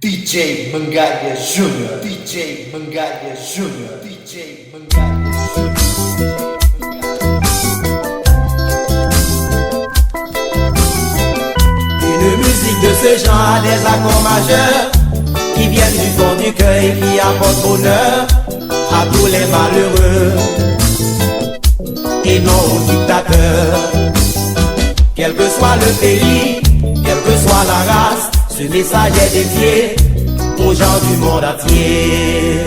DJ Mangalha Júnior, DJ Mangalha Júnior, DJ Mangalha Júnior. Une musique de ce genre a des accords majeurs qui viennent du fond du cœur et qui apportent bonheur à tous les malheureux et non aux dictateurs. Quel que soit le pays, quelle que soit la race, ce message est dédié aux gens du monde entier.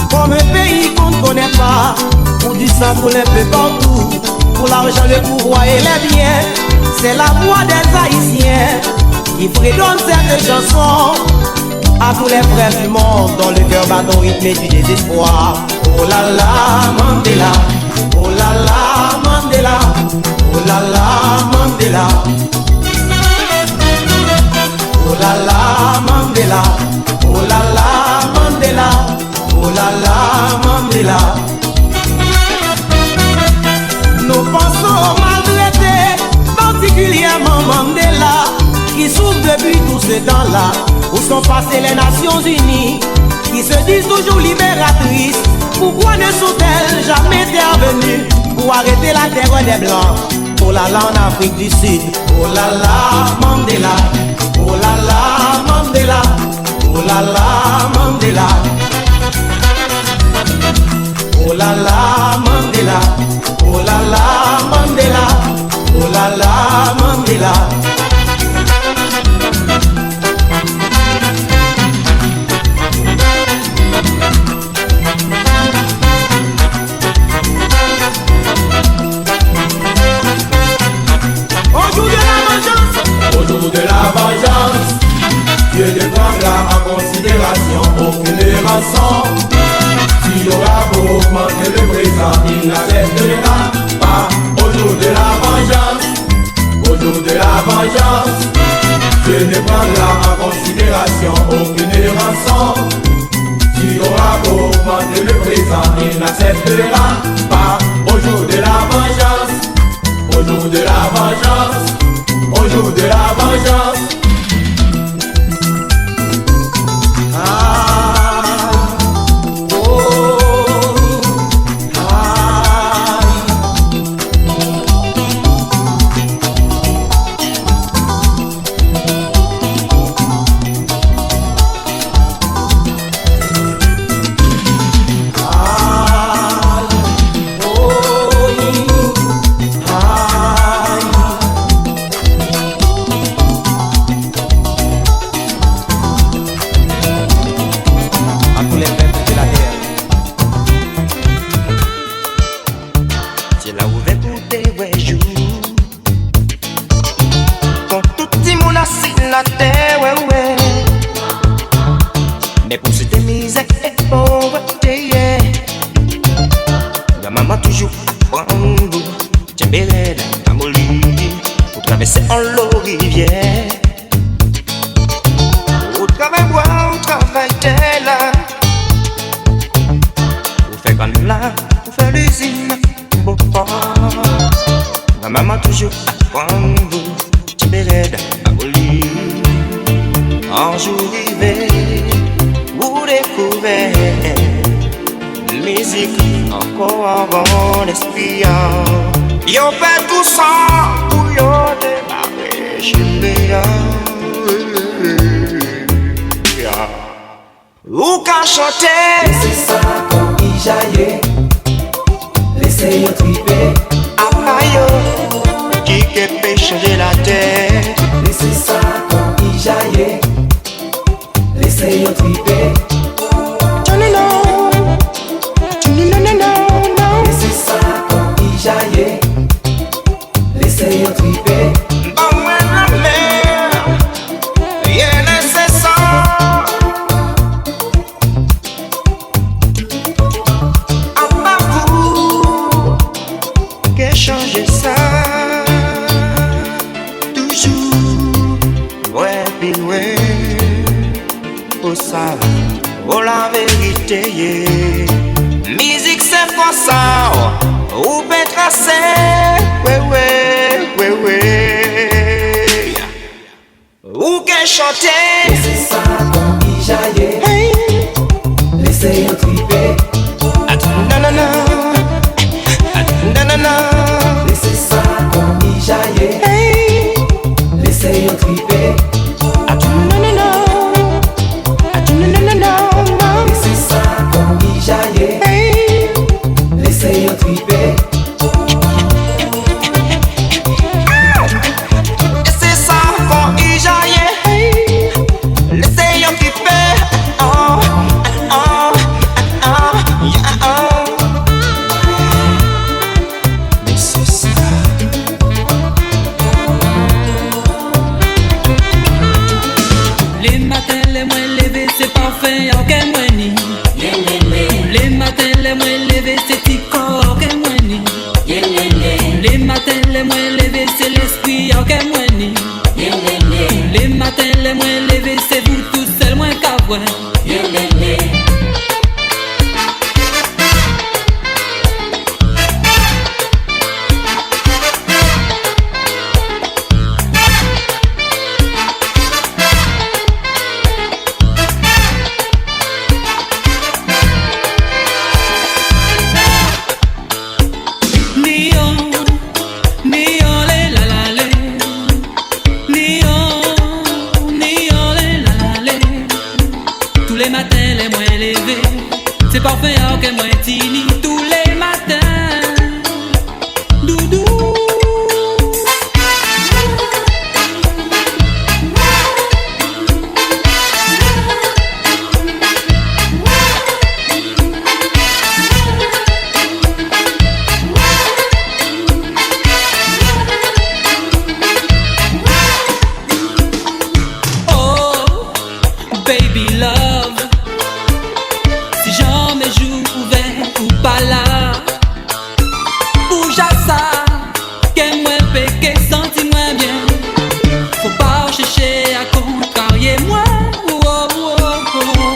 Comme un pays qu'on ne connaît pas, pour du sang pour les peu partout, pour l'argent, le pouvoir et les biens. C'est la voix des Haïtiens qui fredonne cette chanson à tous les frères du monde dont le cœur bat au rythme du désespoir. Oh là là Mandela, oh là là Mandela, oh là là Mandela, oh là là Mandela, oh là là Mandela, oh là là Mandela. Nous pensons aux maltraités, particulièrement Mandela, qui souffre depuis tout ce temps-là, où sont passées les Nations Unies, qui se disent toujours libératrices. Pourquoi ne sont-elles jamais intervenues pour arrêter la terreur des Blancs? Oh là là en Afrique du Sud, oh là là Mandela, oh là là Mandela, oh là là Mandela. Oh la la Mandela, oh la la Mandela, oh la la Mandela. Au jour de la vengeance, au jour de la vengeance, Dieu ne prendra en considération aucune rançon. S'il aura beau augmenter le présent, il n'acceptera pas. Au jour de la vengeance, au jour de la vengeance, Dieu ne prendra en considération aucune rançon. S'il aura beau augmenter le présent, il n'acceptera pas. Au jour de la vengeance, au jour de la vengeance, au jour de la vengeance. Mais pour cette misère et pauvreté, la maman toujours prend vous, Tchembélé à Molly, pour traverser en l'eau rivière. Au travail bois, au travail là, pour faire comme là, pour faire l'usine, pour pas. La maman toujours prend vous, Tchembélé à Molly, un jour rivière. Vous découvrez musique encore avant l'esprit. Yo fait tout ça pour yo démarrer chez ou qu'à chanter. Laissez ça quand il jaillit, laissez-yo triper. Apayo, qui peut changer la terre. Laissez ça quand il jaillit, laissez-yo triper. No, no, no, no, no, no, no. Laissez ça ouais. C'est parfait, ok, moi, tini tous les matins. Doudou. Oh, baby love. Si jamais j'ouvrais ou pas là, bouge à ça, qu'est moins péqué, senti moins bien. Faut pas chercher à contrarier moi. Oh, oh, oh, oh.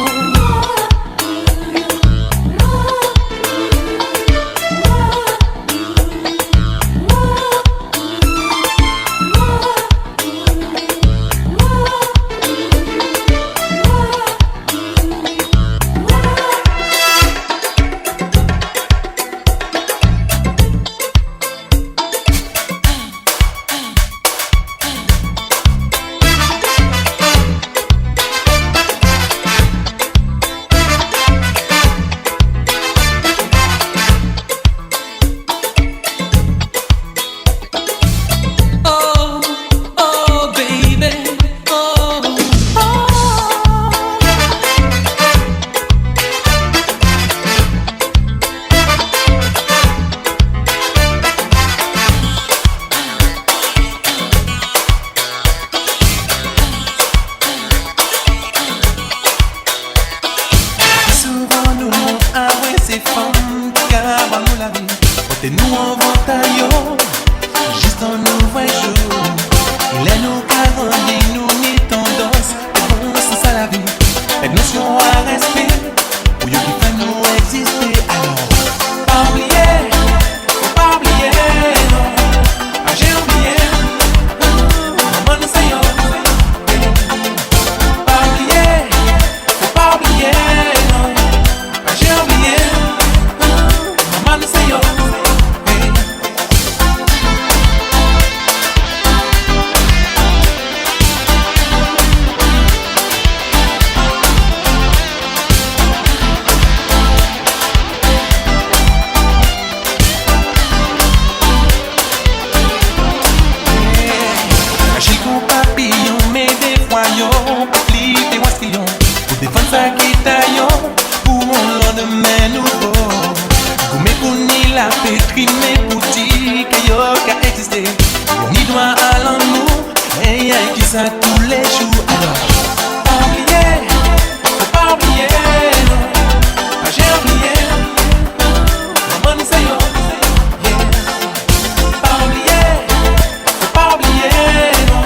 Nous en ventaillons, juste un nouveau jour. Il est nous garantis, nous ni tendance, bon c'est ça la vie. Et notion à respect, pour y'a qui fait nous exister. Alors, pas oublier, faut pas oublier, non. Ah j'ai oublié, maman nous sait yo. Pas oublier, faut pas oublier, non. Ah j'ai oublié, maman nous sait yo. Pour mon lendemain nouveau, comme pour ni la pétrie, mais pour dire que yo qu'a existé, ni droit à l'amour, et y'a qui ça tous les jours. Alors, pas oublier, faut pas oublier, non, ah, j'ai oublié, maman nous sait yo, yeah. Pas oublier, faut pas oublier, non,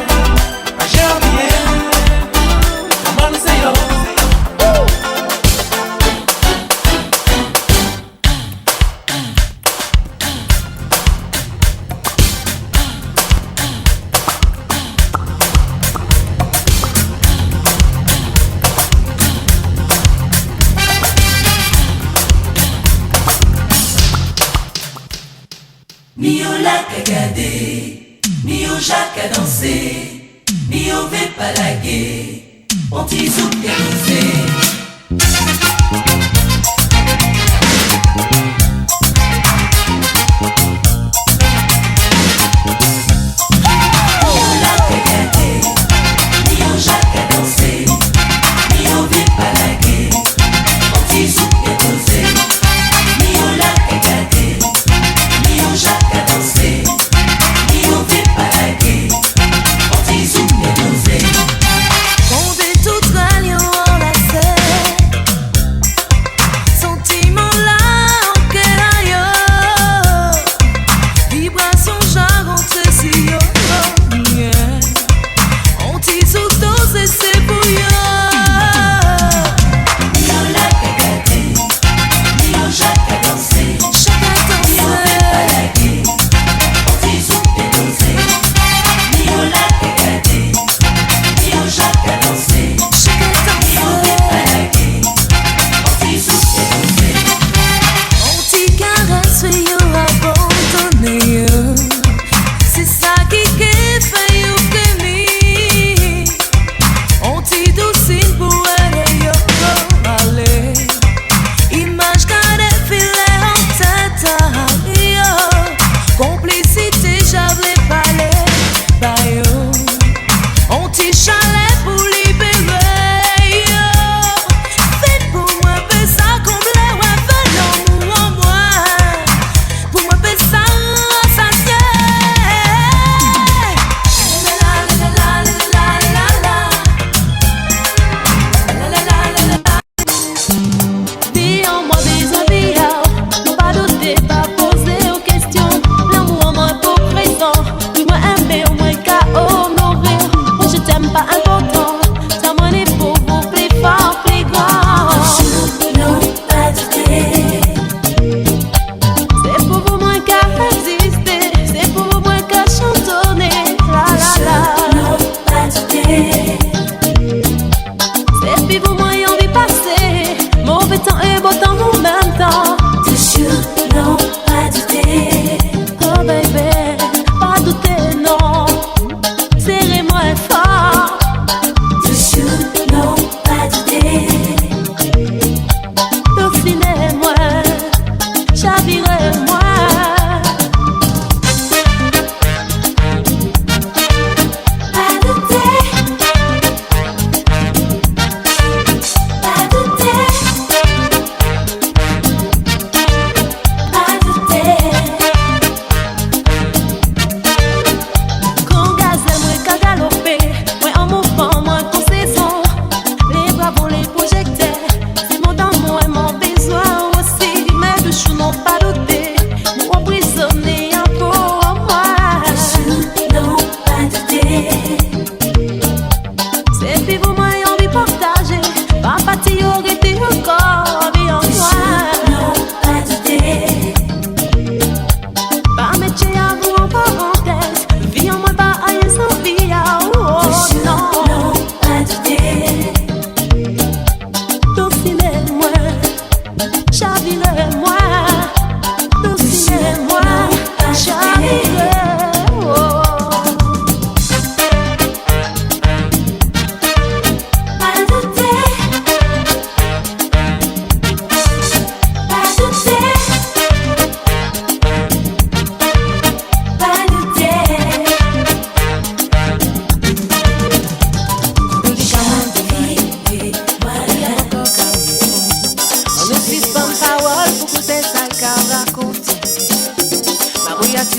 ah, j'ai oublié, maman nous sait yo. Ni au lac à garder, ni au Jacques à danser, ni au V pas laguer, on t'y zouk et doser. On veut tout gagner en la scène.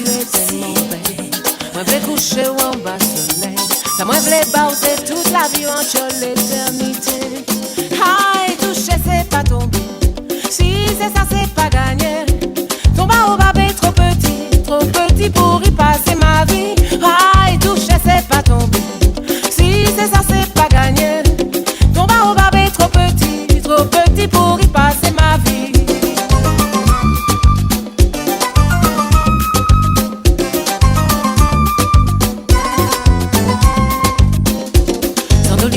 tellement belle. Moi v'lais coucher ou en bas soleil. Ça moi v'lais bauser toute la vie en l'éternité. Aïe, toucher c'est pas tomber. Si c'est ça c'est pas gagner. Ton baobab est trop petit pour y passer ma vie. Aïe, toucher c'est pas tomber. Si c'est ça c'est pas gagner. Ton baobab est trop petit pour y passer ma vie.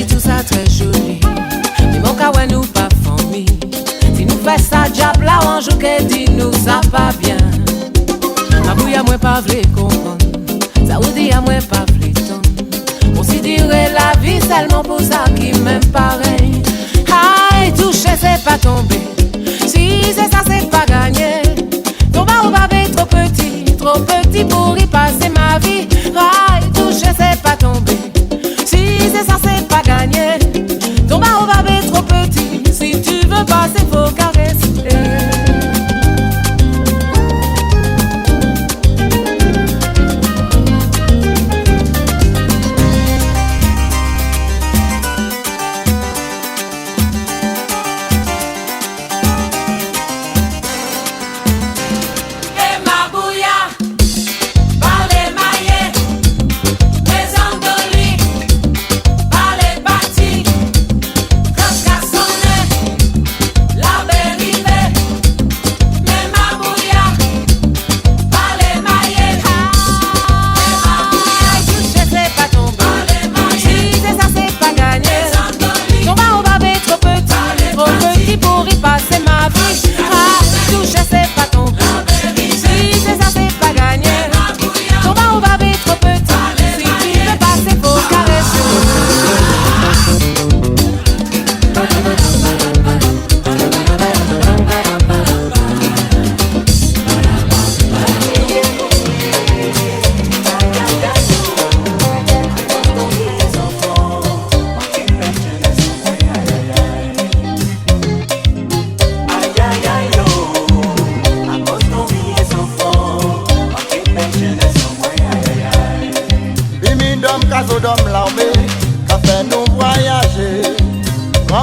Tout ça très joli, mais mon cas ouais nous pas famille. Si nous fait ça diable là on joue que dit nous ça pas bien. Ma bouille à moi pas vle comprendre, ça ou dit à moi pas vle ton. Considérer la vie seulement pour ça qui m'aime pareil. Aïe toucher c'est pas tomber, si c'est ça c'est pas gagner. Ton baobab est trop petit pour y passer ma vie. Aïe toucher c'est pas tomber. Si c'est ça c'est pas gagné. Ton baobab est trop petit. Si tu veux passer faut caresser.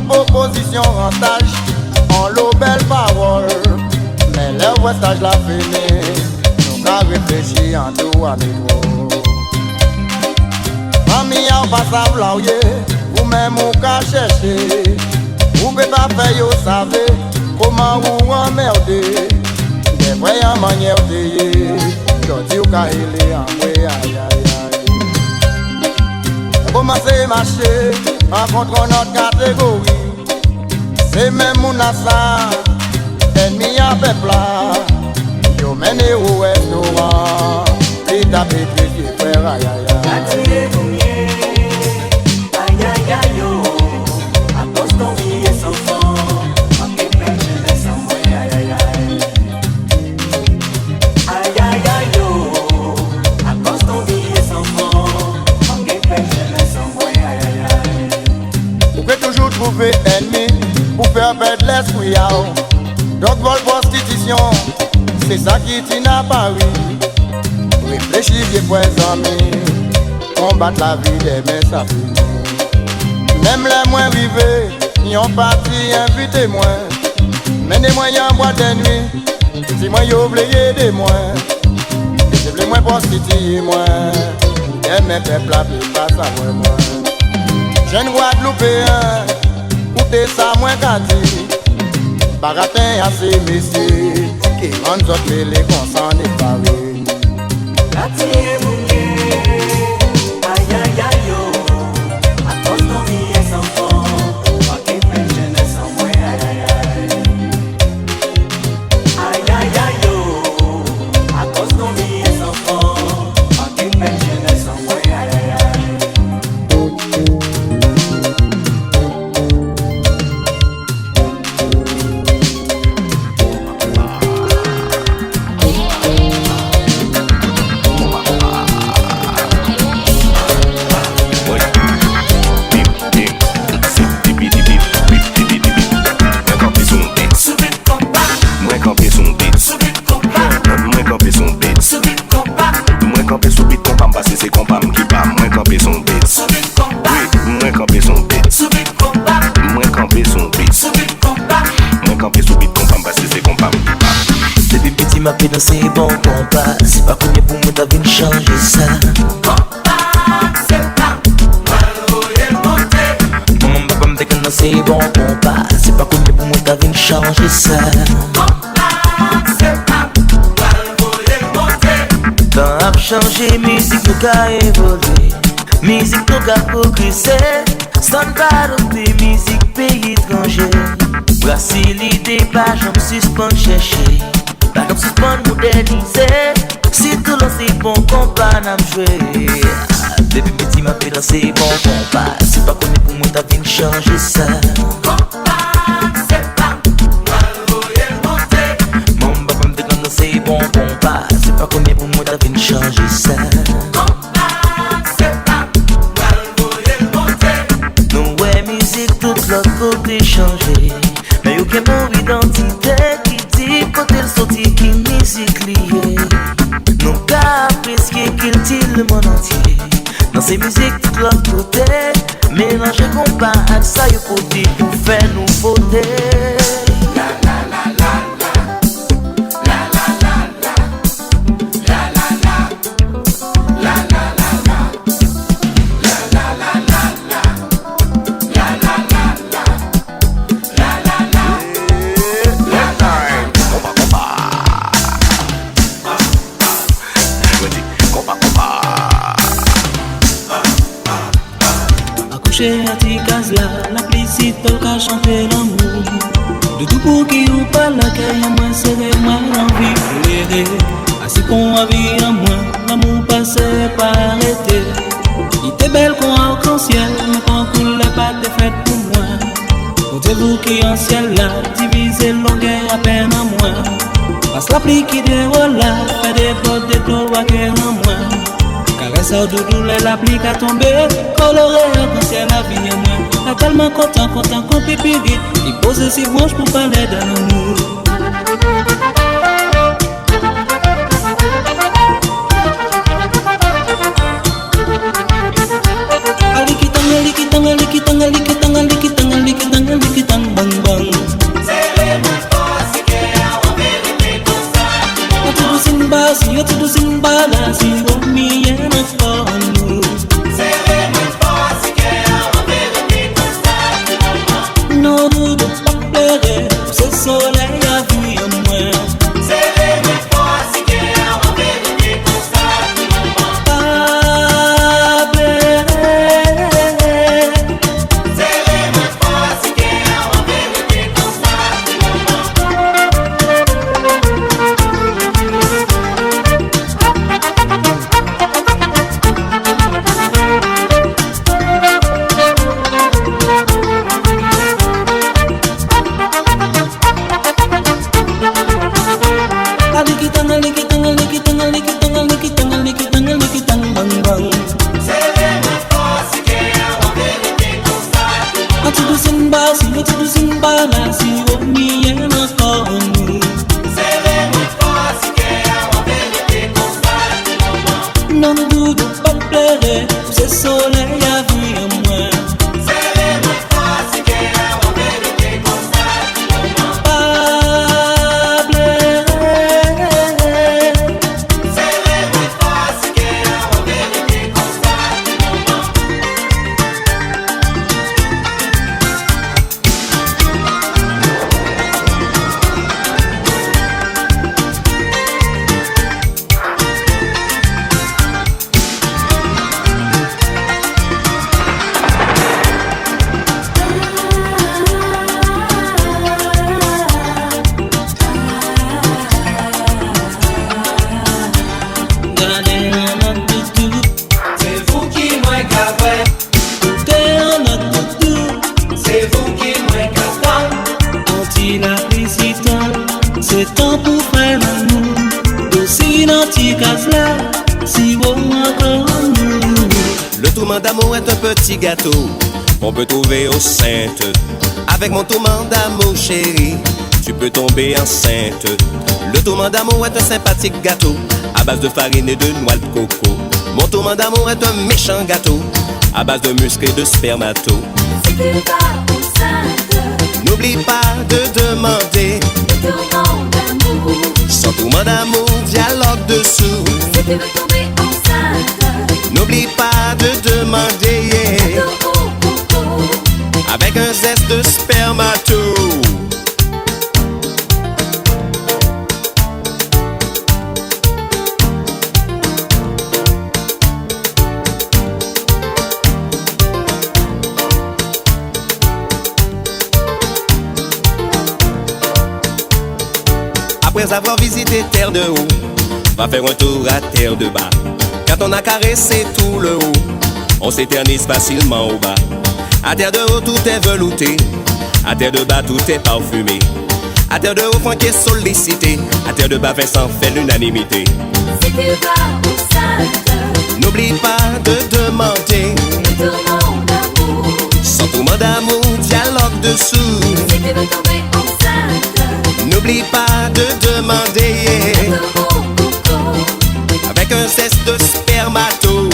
Proposition en stage, en l'eau belle parole. Mais le vrai stage la fini, nous qu'à réfléchir en tout à niveau. Mamie en passe à v'laouyer, ou même ou qu'à chercher. Ou peut pas faire yo savez, comment ou emmerder. Des vrais en manière de yé, j'en ou qu'à aller en vrai aïe aïe aïe. Commencer marcher, rencontrons notre catégorie. C'est même mon assa, ennemi à peuple là. Yo mène au restaurant, et tapé pied frère aïe aïe aïe. Aïe aïe aïe yo, à cause ton vie est sans fond, en quelque je laisse en moi aïe aïe aïe. Aïe aïe aïe yo, à cause ton vie est sans fond, en quelque je laisse en moi aïe aïe aïe. Vous pouvez toujours trouver ennemi pour faire perdre l'esprit. Donc vol prostitution, c'est ça qui t'y n'a pas oui. Réfléchis bien pour les amis, combattre la vie des mains ça finit. Même les moins rivés, n'y ont parti invitez-moi. Mais des moyens en boîte de nuit, si moi y'o oublié des moins. C'est plus moins prostitué moi, et mes peuples la vie pas savoir moi. Jeune Guadeloupéen, écoutez ça moins qu'à dire. Baratin à ces messieurs qui rendent autres les consents des paris. La tire mouillée, aïe aïe aïe yo, à cause ton vie est sans fond, pas qu'il fait jeunesse en moi aïe aïe aïe. Aïe aïe aïe yo, à cause ton vie est sans fond, pas qu'il fait jeunesse en moi aïe aïe aïe. petit m'a fait danser bon compas. C'est pas combien pour moi t'as vu changer ça. Maman papa me dit que danser bon compas. C'est pas combien pour moi t'as vu changer ça. Temps a changé, musique nous a évolué. Musique nous a progressé. Son pas de musique pays étranger. Brasilité, pas j'en suspend chercher. Pas j'en suspend moderniser. Si tout l'on c'est bon compas n'a joué. Depuis petit m'a fait danser bon compas. C'est pas connu pour moi t'as vu changer ça. Mon papa me dit que danser bon compas. C'est pas connu pour moi t'as vu changer ça. Toute l'autre côté changé. Mais y'a qu'un mon identité qui dit côté le sorti qui musique liée. Nous qu'à apprécier qu'il dit le monde entier. Dans ces musiques tout l'autre côté. Mélanger compas avec ça y'a côté pour faire nous voter. À tes cases là, la plicite qu'a chanté l'amour. De tout pour qui ou pas la caille à moi, c'est moi l'envie de l'aider. Ainsi qu'on a vu à moi, l'amour passait pas arrêté. Il était belle qu'on a arc-en-ciel, mais quand coulait pas de fête pour moi. Comptez-vous qui en ciel là, divisé longueur à peine à moi. Passe la pluie qui déroule là, fait des bottes des doigts qu'elle en moi. Caresse au doudou, la pluie a tombé. Coloré arc-en-ciel la vie à moi. Pas tellement content qu'on peut plus vite. Il pose ses branches pour parler d'un amour. Bang bang. Eu tudo sem balanço, igual minha não falo. Serei muito forte, que é uma verdadeira constante. Não dudo pra perder, você só é a vida, mãe. Serei muito forte, que é uma verdadeira constante, mamãe. Serei muito forte, que é uma verdadeira constante, mamãe. Não dudo pra perder, você só é a vida, mãe. Serei muito forte, que é uma verdadeira constante, serei muito forte, que é uma verdadeira constante, Le tourment d'amour est un petit gâteau qu'on peut trouver au Saintes. Avec mon tourment d'amour, chérie, tu peux tomber enceinte. Le tourment d'amour est un sympathique gâteau à base de farine et de noix de coco. Mon tourment d'amour est un méchant gâteau à base de muscles et de spermato. Si tu vas au Saintes, n'oublie pas de demander le tourment d'amour. Sans Sentiment d'amour, dialogue dessous. Si tu veux tomber enceinte, N'oublie pas de demander, yeah, avec un zeste de spermato. Après avoir visité terre de haut, va faire un tour à terre de bas. Quand on a caressé tout le haut, on s'éternise facilement au bas. À terre de haut, tout est velouté. À terre de bas, tout est parfumé. À terre de haut, Franck est sollicité. À terre de bas, Vincent fait l'unanimité. si tu vas enceinte, N'oublie pas de demander. tourment d'amour. Sentiment d'amour, dialogue dessous. Si tu veux tomber enceinte, N'oublie pas de demander, yeah, avec un zeste de spermato.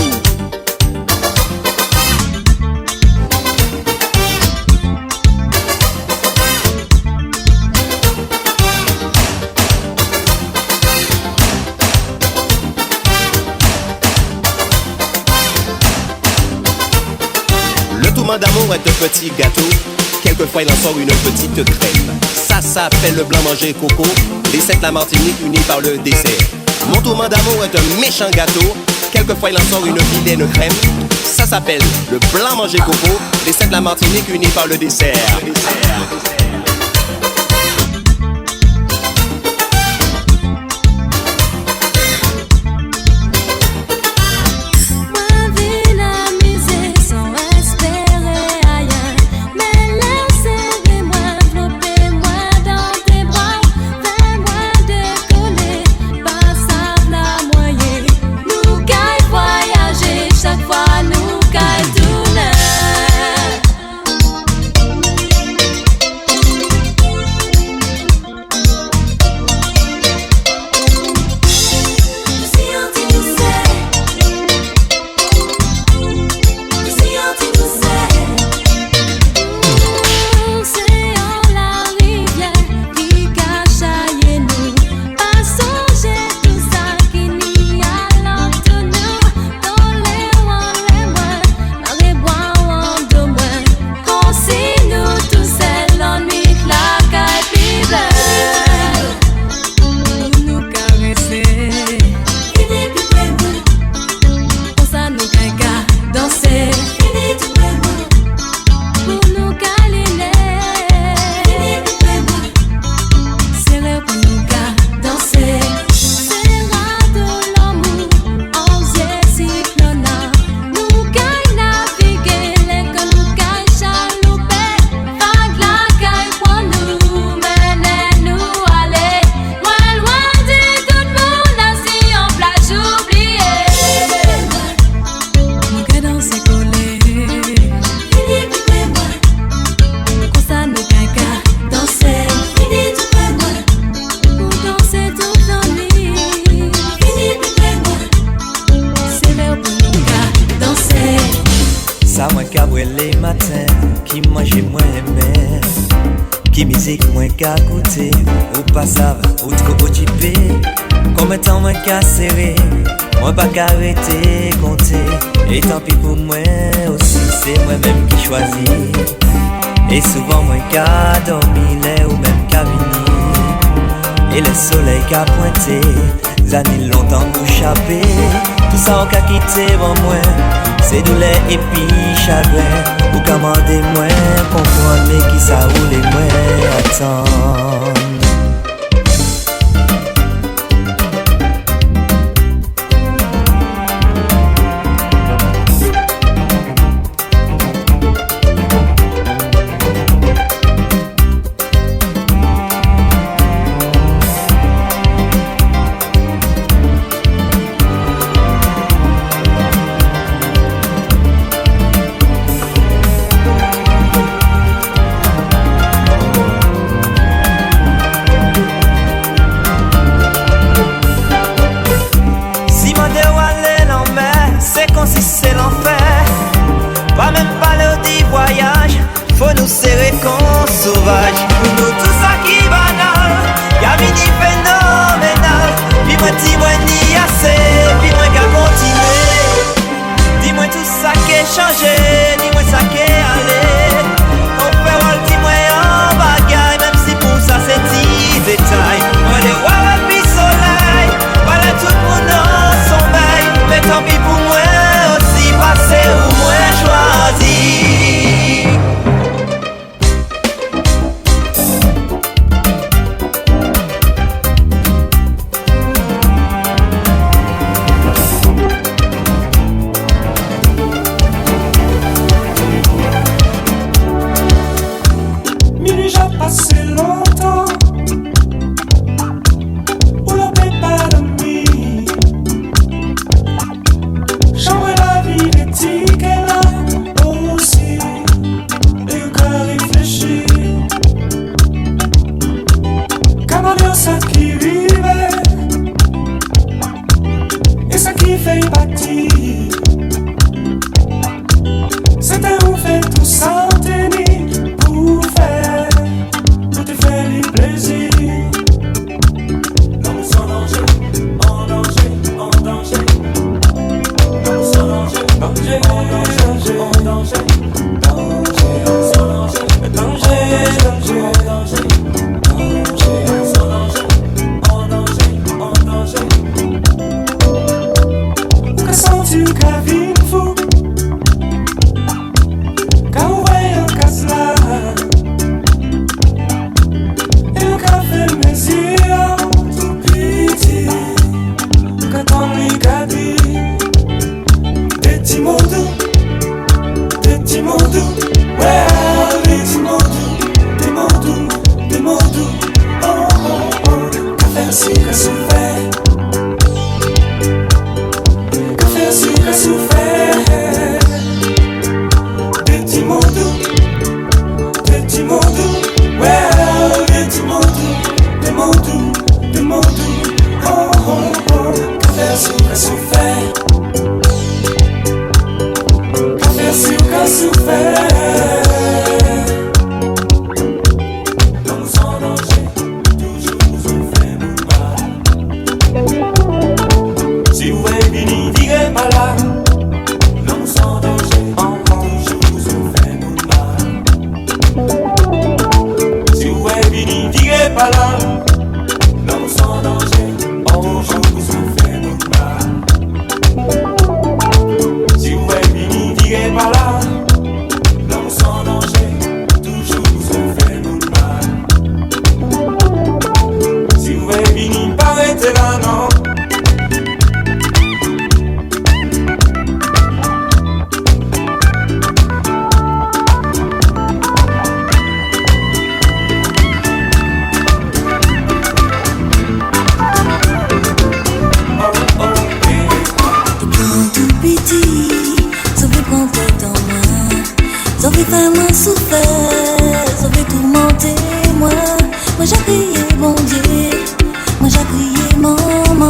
Le tourment d'amour est un petit gâteau. Quelquefois il en sort une petite crème. Ça s'appelle le blanc manger coco. Les 7 la Martinique unis par le dessert. Mon tourment d'amour est un méchant gâteau. Quelquefois il en sort une vilaine crème. Ça s'appelle le blanc manger coco. Les 7 la Martinique unis par le dessert. Qui musique moins qu'à coûter, ou pas ça va, ou trop occupé. Combien de temps moins qu'à serrer, moi pas qu'à arrêter, compter. Et tant pis pour moi aussi, c'est moi-même qui choisis. Et souvent moins qu'à dormir, ou même qu'à venir. Et le soleil qu'à pointer, années longtemps pour chapper. Tout ça on qu'à quitter avant moi, c'est douleur et puis chagrin. Ou commander moins, comprendre mais qui ça roule et moins attendre. souffert. Qu'a faire sur qu'a souffert. Des petits mots doux, well, des petits mots doux, des mots doux, des mots doux. Oh oh oh. Qu'a faire sur qu'a souffert. Qu'a faire sur qu'a souffert. Moi j'ai crié bon Dieu, moi j'ai crié maman.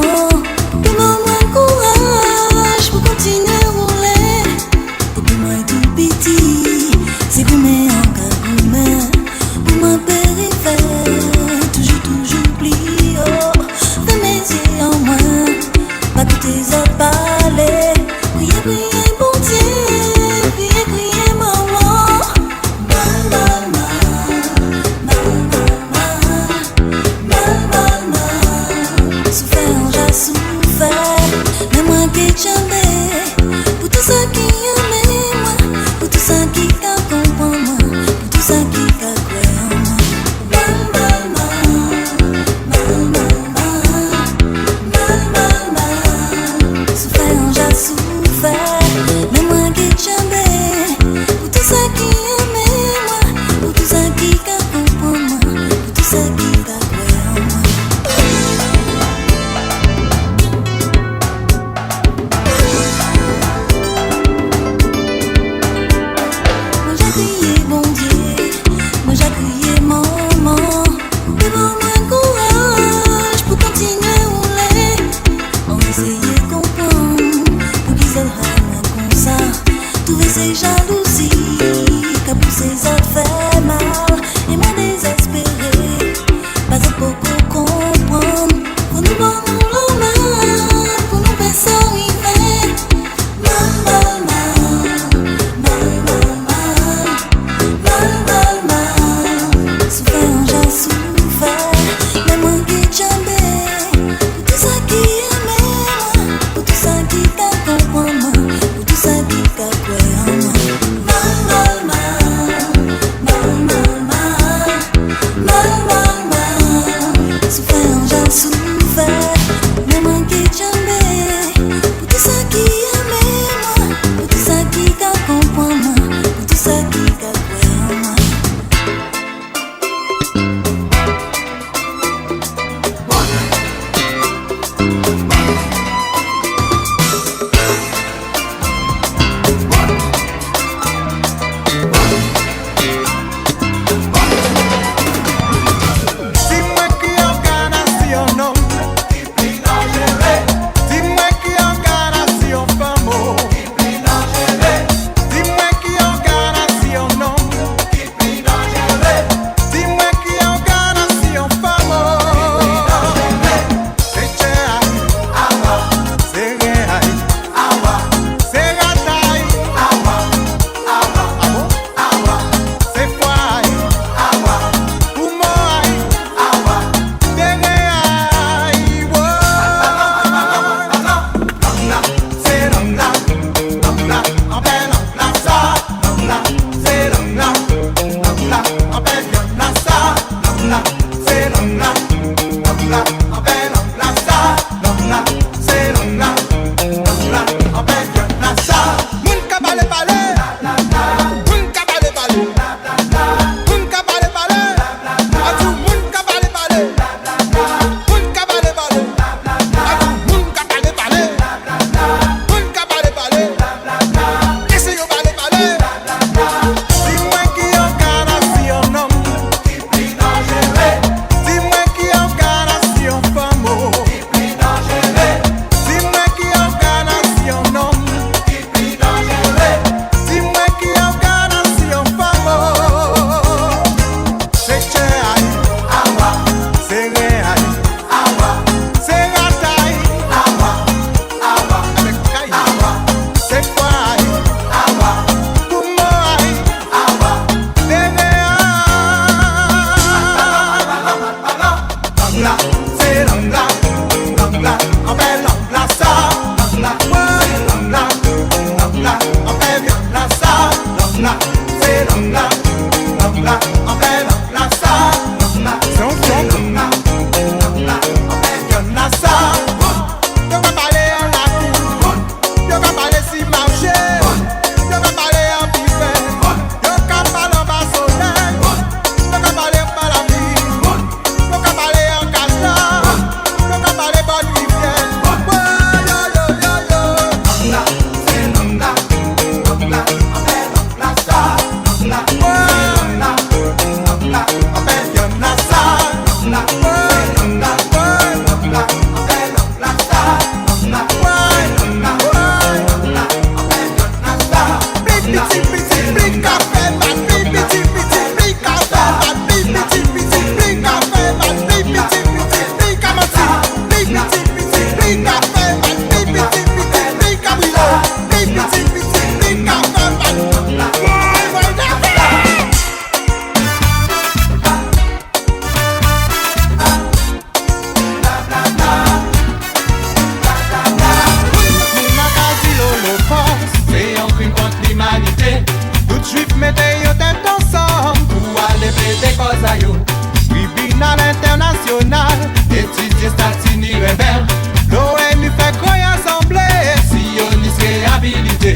Tribunal international, étudier statini rebelle. L'ONU fait quoi assemblée, sioniste réhabilité.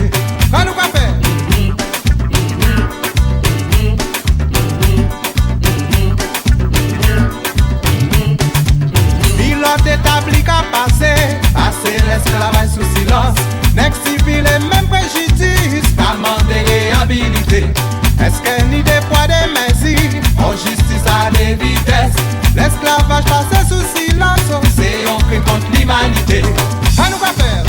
Quoi nous va faire? Pilote établi qu'à passer l'esclavage sous silence. Next civil et même préjudice, pas demander réhabilité. Est-ce que ni des poids des mesures, en justice à des vitesses. L'esclavage passé sous silence, c'est un crime contre l'humanité. À nous quoi faire?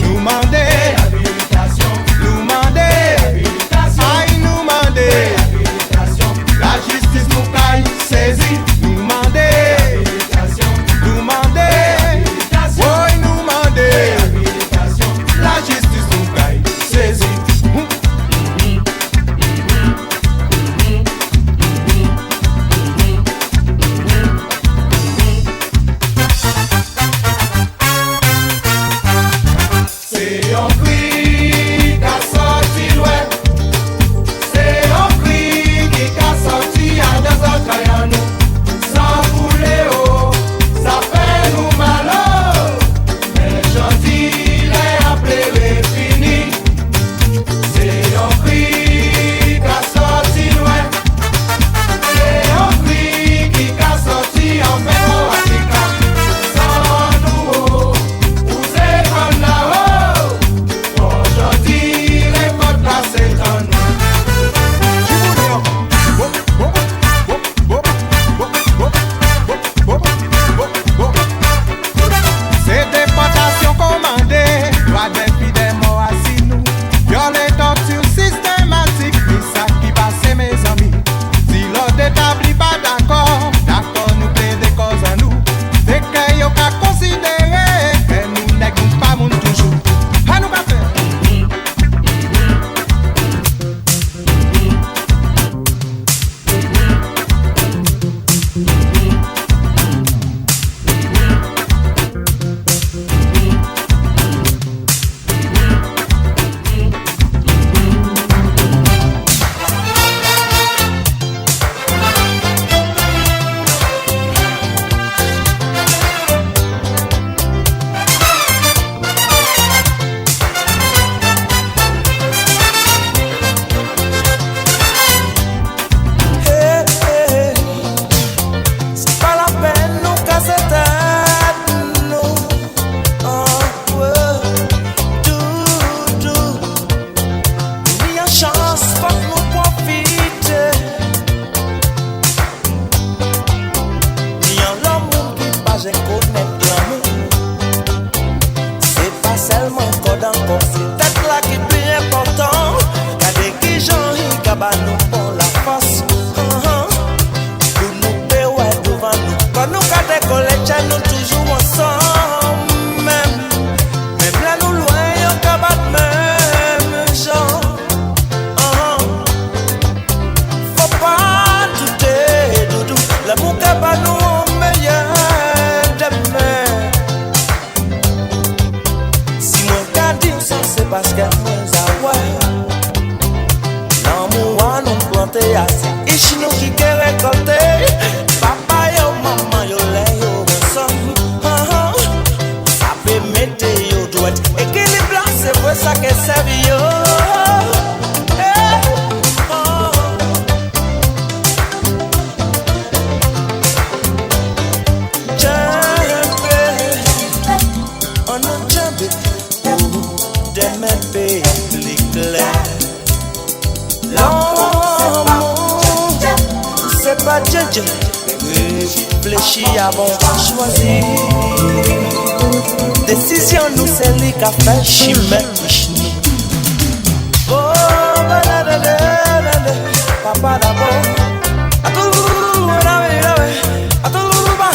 Nous demander réhabilitation, nous demander réhabilitation, aïe nous demander réhabilitation. La justice nous caille, saisie, nous demander réhabilitation, nous demander. Oui, nous demander réhabilitation. La justice nous caille, saisie. C'est un cri qui a sorti loin. C'est un cri qui a sorti à deux autres nous. Sans bouler haut, ça fait nous malheur. Mais gentil les appelés fini. C'est un cri qui a sorti loin. C'est un cri qui a sorti en vélo Africa. Sans nous, vous êtes comme là-haut. Aujourd'hui, les côtes là, c'est en nous. C'est déportation commandée, droit des filles des morts assis nous. Violé torture systématique, c'est ça qui passe mes amis. Si l'ordre établit pas d'accord, d'accord nous plaidons cause à nous. Dès que y'en a considéré, que nous n'écoutons pas moun toujours. À nous pas faire. C'est pas la peine nous casser tête, nous. Oh, ouais, tout. Il y a chance, faut que nous profiter. Il y a l'amour qui pas j'ai connaître l'amour. C'est pas seulement code encore, c'est tête là qui est plus important. Regardez qui Jean-Yves Cabanou pour la face. Pour nous payer devant nous. Quand nous cadets collèges, nous toujours ensemble. Même là nous loin, on cabat même genre. Faut pas douter, doudou. L'amour cabat nous au meilleur demain. Si moi qu'a dit ça, c'est parce que nous avons. L'amour a nous planté assez. Ici nous qui récolté. Papa yo, maman yo, les yo, ensemble. Ça peut mettre yo douette. Équilibre, c'est pour ça que c'est yo. On a jambe pour des mépés clairs. L'amour, c'est pas djadja. Réfléchis avant de choisir. Décision nous c'est lui qui a fait chimère. Oh, papa d'abord. A tout le monde, a tout le monde.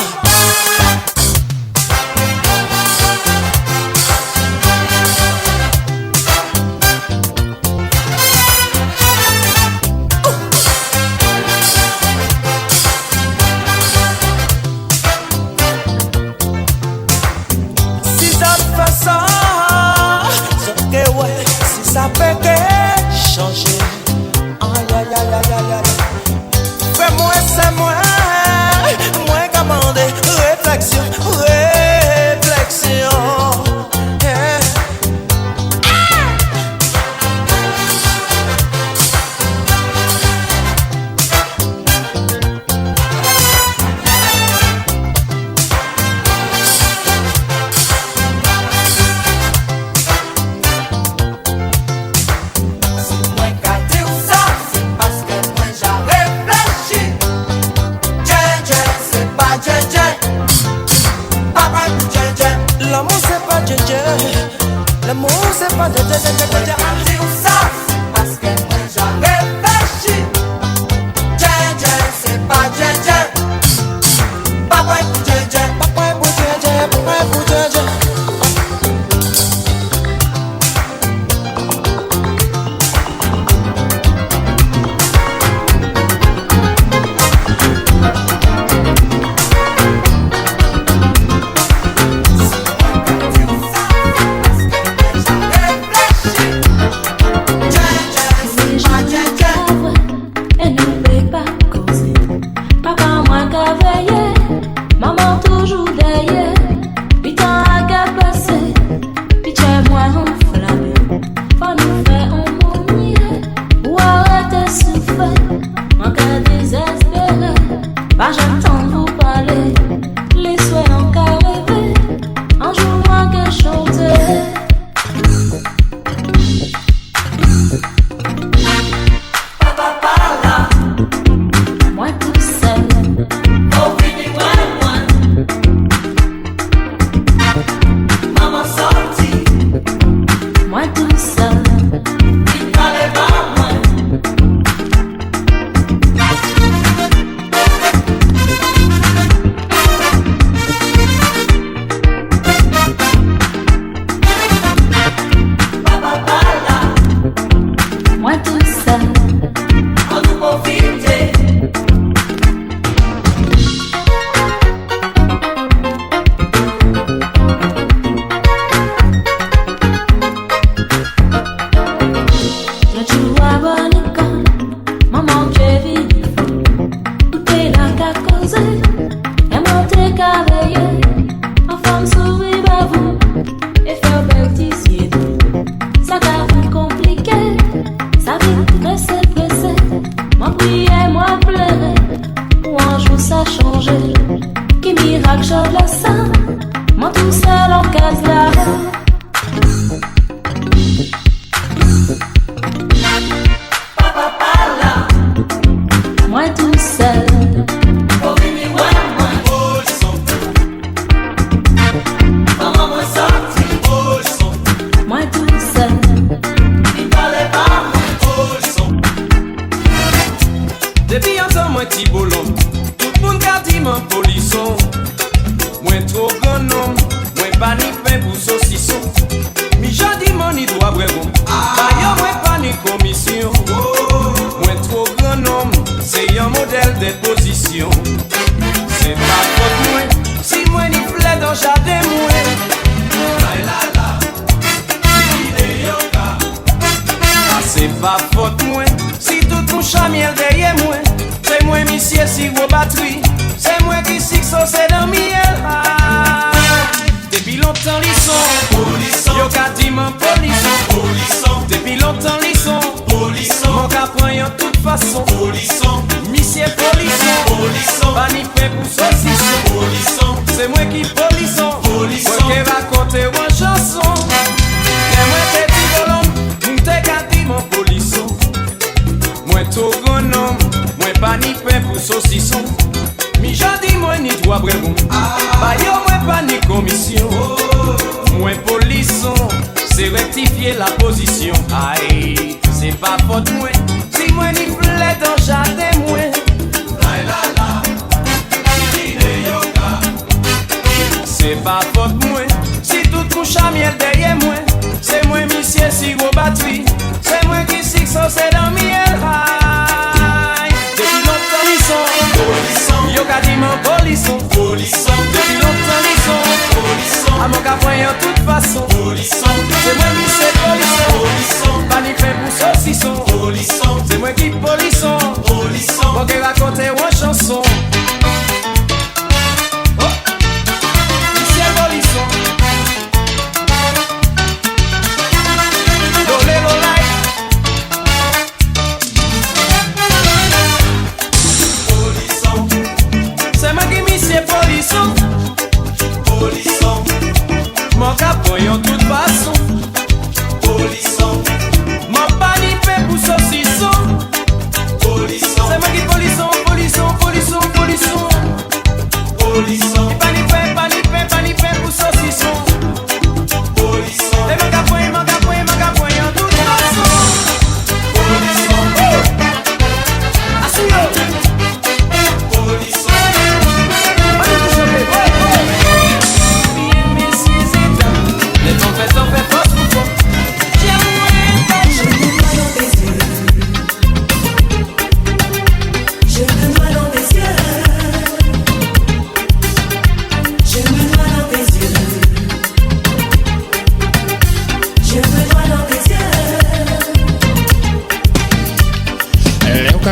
Si ça fait ça, c'est que ouais, si ça fait que changer. Aïe aïe aïe aïe aïe aïe. Fais-moi, c'est moi commandé. Réflexion, réflexion. Yeah. L'amour c'est pas djé, l'amour c'est pas djé. Dis ça, parce que moi j'ai réfléchi. Djé, c'est pas djé. Papa pour djé, papa pour djé, papa pour djé. C'est moi qui polisson, moi qui raconte une chanson. Et moi t'es petit bonhomme, t'es gâté mon polisson. Moi tout grand homme, moi pas ni pain pour saucisson. Mi jodi moi ni droit brevon, bah yo moi pas ni commission. Moi polisson, c'est rectifier la position. Aïe, c'est pas faute moi, si moi ni flèche dans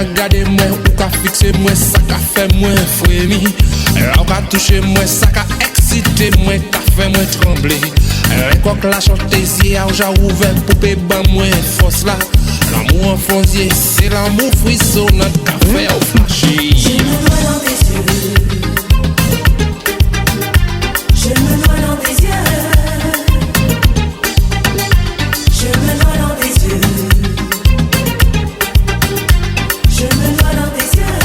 ka gade moi, ou ka fixe moi, ça ka fait moi frémi. Ou ka toucher moi, ça ka excité moi, ka fait moi trembler. Quand la chantaisie a déjà ouvert poupée ban moi force là. L'amour en fonzier, c'est l'amour frissonnant qu'a fait au flashy. Je me noie dans tes yeux. Je me noie dans tes yeux. Je me noie dans tes yeux. Je me noie dans tes yeux.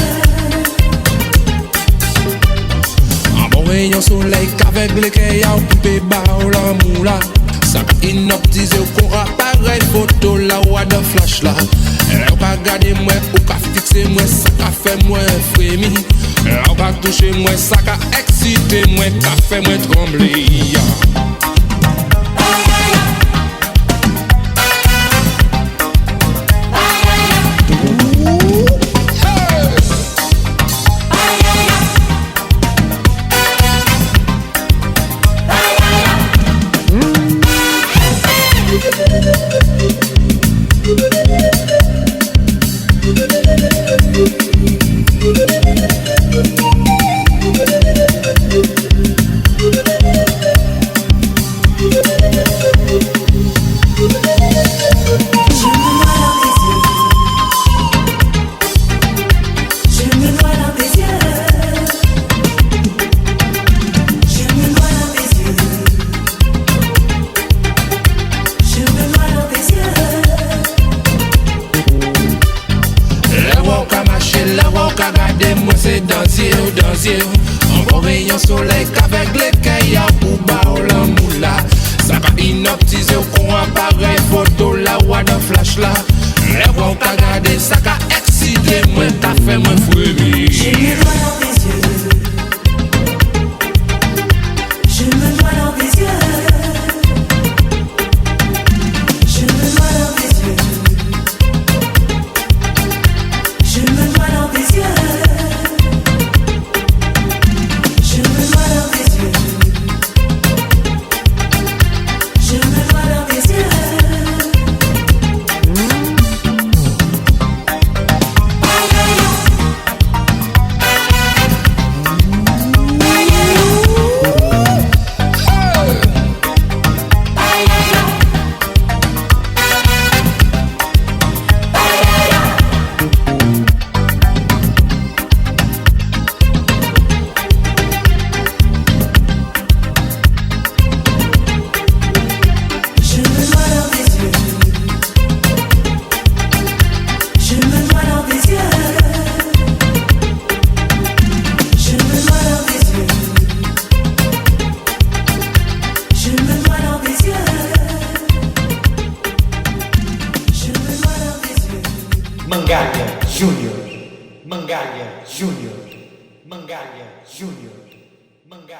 Un bon rayon soleil qu'avec lesquels y'a poupée bas l'amour là. Ça qu'a inoptisé qu'on appareil photo là ou à de flash là. Elle pas gardé moi ou qu'a fixé moi, ça qu'a fait moi frémi. Elle pas touché moi, ça qu'a excité moi, qu'a fait moi trembler. Un bon rayon soleil qu'avec les caillas pour bas l'amour là. Ça va inoptiser qu'on appareil photo là ou à de flash là. Les voix qu'a gardé, ça qu'a excité moi, qu'a fait moi frémi. Je me noie dans tes yeux. Je me noie dans tes yeux. Je me noie dans tes yeux. Je me noie dans tes yeux. Mangalia Júnior, Mangalia Júnior, Mangalia Júnior, Mangalia.